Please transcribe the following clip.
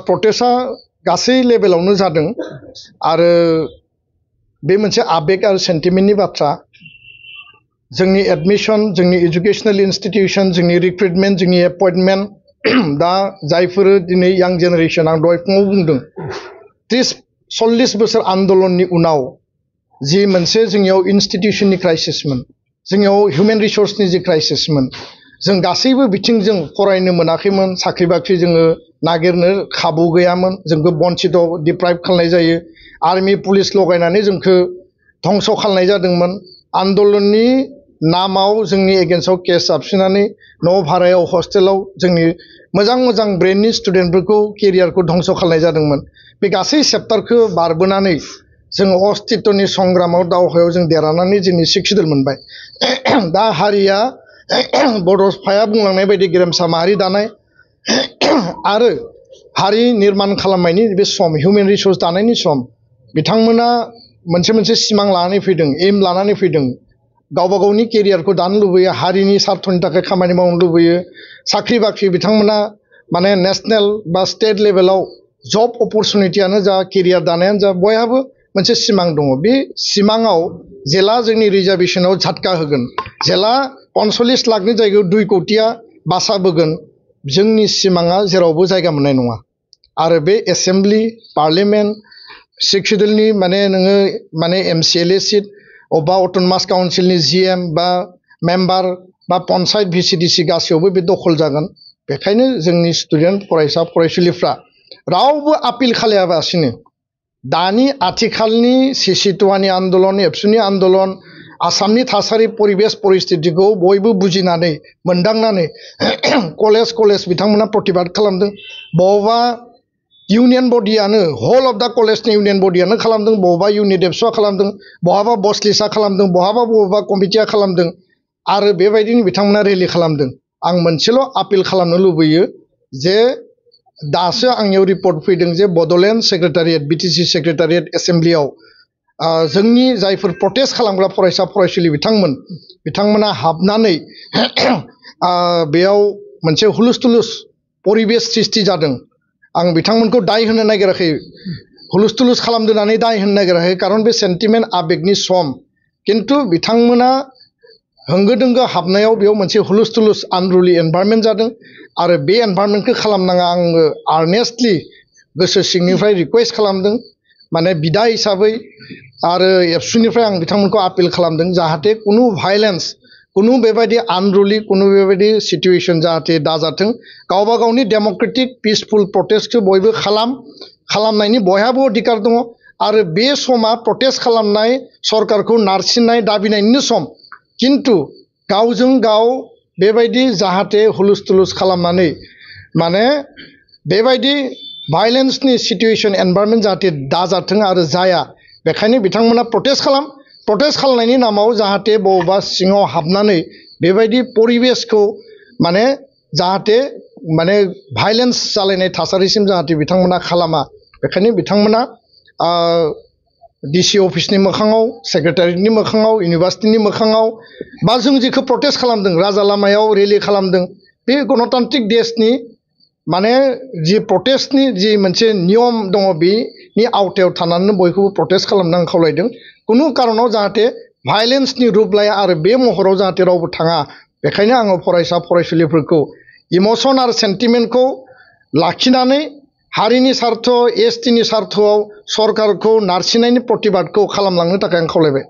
प्रटेस्टआ गासै लेभेलावनो जादों आरो बे मोनसे आबेग आरो सेन्टिमेन्टनि बाथ्रा जोंनि एडमिशन जोंनि एजुकेशनेल इन्स्टिट्यूशन जोंनि रिक्रुटमेन्ट जोंनि एपइन्टमेन्ट दा जायफोर दिनै यां जेनेरेशन आं दहाय फुङाव बुंदों 30-40 बोसोर आन्दोलननि उनाव जि मोनसे जोंनियाव इन्स्टिट्यूशननि क्राइसिसमोन जोंनियाव हिउमेन रिसोर्सनि जि क्राइसिसमोन जों गासैबो बिथिंजों फरायनो मोनाखैमोन साख्रि बाख्रि जोङो नागिरनो खाबु गैयामोन जोंखौ बन्चित डिप्राइभ खालामनाय जायो आर्मी पुलिस लगायनानै जोंखौ धंस खालामनाय जादोंमोन आन्दोलननि नामाव जोंनि एगेन्स्टआव केस जाबसिननानै न' भारायाव हस्टेलाव जोंनि मोजां मोजां ब्रेननि स्टुडेन्टफोरखौ केरियारखौ धंस खालामनाय जादोंमोन बे गासै सेप्टारखौ बारबोनानै जों अस्तित्वनि संग्रामाव दावहायाव जों देरहानानै जोंनि 6 सिडुल मोनबाय दा हारिया बड'फाया बुंलांनाय बायदि गेरेमसा माहारि दानाय आरो हारि निर्माण खालामनायनि बे सम हिउमेन रिसोर्स दानायनि सम बिथांमोना मोनसे सिमां लानानै फैदों एम लानानै फैदों गावबा गावनि केरियारखौ दानो लुबैयो हारिनि सार्थनि थाखाय खामानि मावनो लुबैयो साख्रि बाख्रि बिथांमोना माने नेशनेल बा स्टेट लेभेलाव जब अपरचुनिटियानो जा केरियार दानायानो जा बयहाबो मोनसे सिमां दङ बे सिमाङाव जेला जोंनि रिजार्भेशनाव झटका होगोन जेला 45 लाखनि जायगायाव 2 कोटिया बासाबोगोन जोंनि सिमाङा जेरावबो जायगा मोननाय नङा आरो बे एसेम्बलि पार्लियामेन्ट 6 सिडुलनि माने नोङो माने MCLA सिट अबा अट'नमास काउन्सिलनि GM बा मेम्बार बा पन्चायत VCDC गासैयावबो बे दखल जागोन बेखायनो जोंनि स्टुडेन्ट फरायसा फरायसुलिफ्रा रावबो आपिल खालायाबासिनो दानि आथिखालनि सिसिटुवानि आन्दोलन एबसुनि आन्दोलन आसामनि थासारि परिबेश परिस्थितिखौ बयबो बुजिनानै मोनदांनानै कलेज बिथांमोना प्रतिबाद खालामदों बबेबा इउनियन बडियानो हल अफ दा कलेजनि इउनियन बडियानो खालामदों बबेबा इउनिट एबसुआ खालामदों बहाबा बसलिसा खालामदों बबेबा कमिटिया खालामदों आरो बेबायदिनो बिथांमोना रेलि खालामदों आं मोनसेल' आपिल खालामनो लुबैयो जे दासो आंनियाव रिपर्ट फैदों जे बड'लेण्ड सेक्रेटारियेट BTC सेक्रेटारियेट एसेम्बलियाव जोंनि जायफोर प्रटेस्ट खालामग्रा फरायसा फरायसुलि बिथांमोना हाबनानै बेयाव मोनसे हुलुस्थुलुस परिबेश सृष्टि जादों आं बिथांमोनखौ दाय होनो नागिराखै हुलुस्थुलुस खालामदोंनानै दाय होनो नागिराखै खारन बे सेन्टिमेन्ट आबेगनि सम किन्तु बिथांमोना होंगो दोंगो हाबनायाव बेयाव मोनसे हुलुस्थुलुस आनरुलि एनभायरनमेन्ट जादों आरो बे एनभायरनमेन्टखौ खालामनाङा आङो आर्नेस्टलि गोसो सिंनिफ्राय रिकुवेस्ट खालामदों माने बिदा हिसाबै आरो एबसुनिफ्राय आं बिथांमोनखौ आपिल खालामदों जाहाथे कुनु भायलेन्स कुनु बेबायदि आनरुलि कुनु बेबायदि सिचुएशन जाहाथे दाजाथों गावबा गावनि डेम'क्रेटिक पिसफुल प्रटेस्टखौ बयबो खालामनायनि बयहाबो अधिकार दङ आरो बे समा प्रटेस्ट खालामनाय सरकारखौ नारसिननाय दाबिनायनिनो सम किन्तु गावजों गाव बेबायदि जाहाथे हुलुस्थुलुस खालामनानै माने बेबायदि भायलेन्सनि सिचुएशन एनभायरनमेन्ट जाहाथे दाजाथों आरो जाया बेखायनो बिथांमोना प्रटेस्ट खालामनायनि नामाव जाहाथे बबेबा सिङाव हाबनानै बेबायदि परिबेशखौ माने जाहाथे माने भायलेन्स जालायनाय थासारिसिम जाहाथे बिथांमोना खालामा बेखायनो बिथांमोना DC अफिसनि मोखाङाव सेक्रेटारियेटनि मोखाङाव इउनिभार्सिटिनि मोखाङाव बा जों जेखौ प्रटेस्ट खालामदों राजा लामायाव रेलि खालामदों बे गणतान्त्रिक देशनि माने जि प्रटेस्टनि जि मोनसे नियम दङ बेनि आवथायाव थानानै बयखौबो प्रटेस्ट खालामनो आं खावलायदों कुनु कारनाव जाहाथे भायलेन्सनि रुप लाया आरो बे महराव जाहाथे रावबो थाङा बेखायनो आङो फरायसा फरायसुलिफोरखौ इमोसन आरो सेन्टिमेन्टखौ लाखिनानै हारिनि सार्थ STनि सार्थआव सरकारखौ नारसिननायनि प्रतिबादखौ खालामलांनो थाखाय आं खावलायबाय।